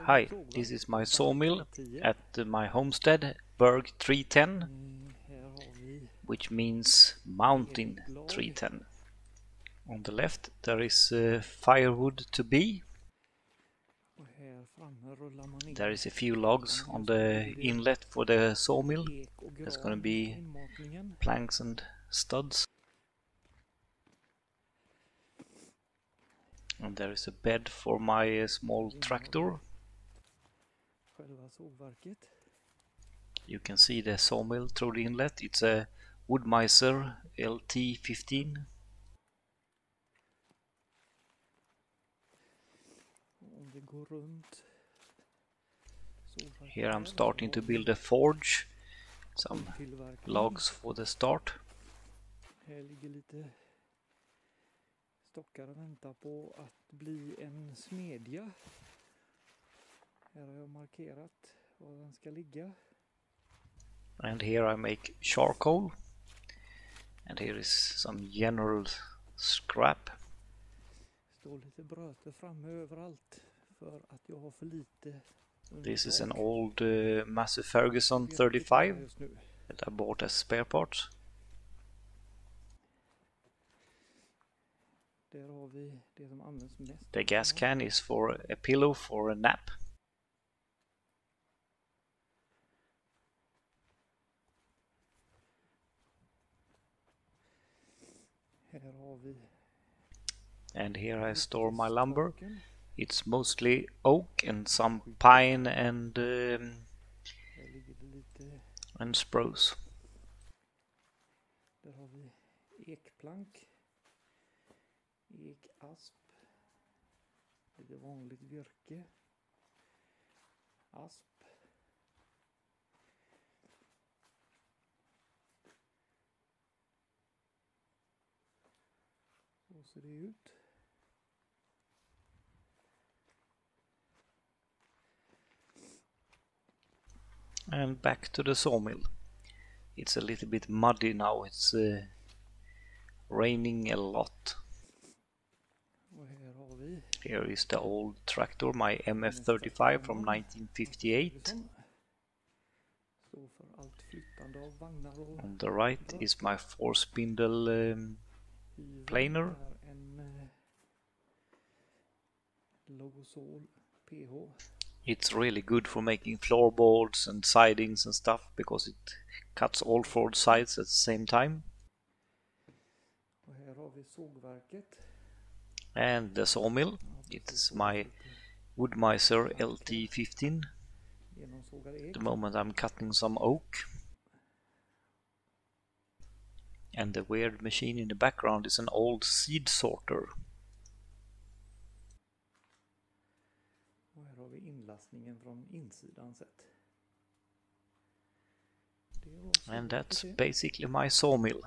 Hi, this is my sawmill at my homestead, Berg 310, which means mountain 310. On the left there is firewood to be. There is a few logs on the inlet for the sawmill. There's going to be planks and studs. And there is a bed for my small tractor. You can see the sawmill through the inlet. It's a Wood-Mizer Lt15. Here I'm starting to build a forge. Some logs for the start. Stockar väntar på att bli en smedja. Här har jag markerat var den ska ligga. And here I make charcoal. And here is some general scrap. Står lite bröte framme överallt för att jag har för lite. This is an old massy Ferguson 35 that I bought as spare parts. Där har vi det som används mest. The gas can is for a pillow for a nap. Här har vi. And here I store my lumber. It's mostly oak and some pine and spruce. Där har vi ekplank. Ekasp, lite vanligt virke, asp, så ser det ut. And back to the sawmill. It's a little bit muddy now, it's raining a lot. Here is the old tractor, my MF35 from 1958. On the right is my 4-spindle planer. Logosol PH. It's really good for making floorboards and sidings and stuff because it cuts all 4 sides at the same time. Och här har vi sågverket. And the sawmill, it's my Wood-Mizer Lt15. At the moment I'm cutting some oak. And the weird machine in the background is an old seed sorter. Och här har vi inlastningen från insidan sett. And that's basically my sawmill.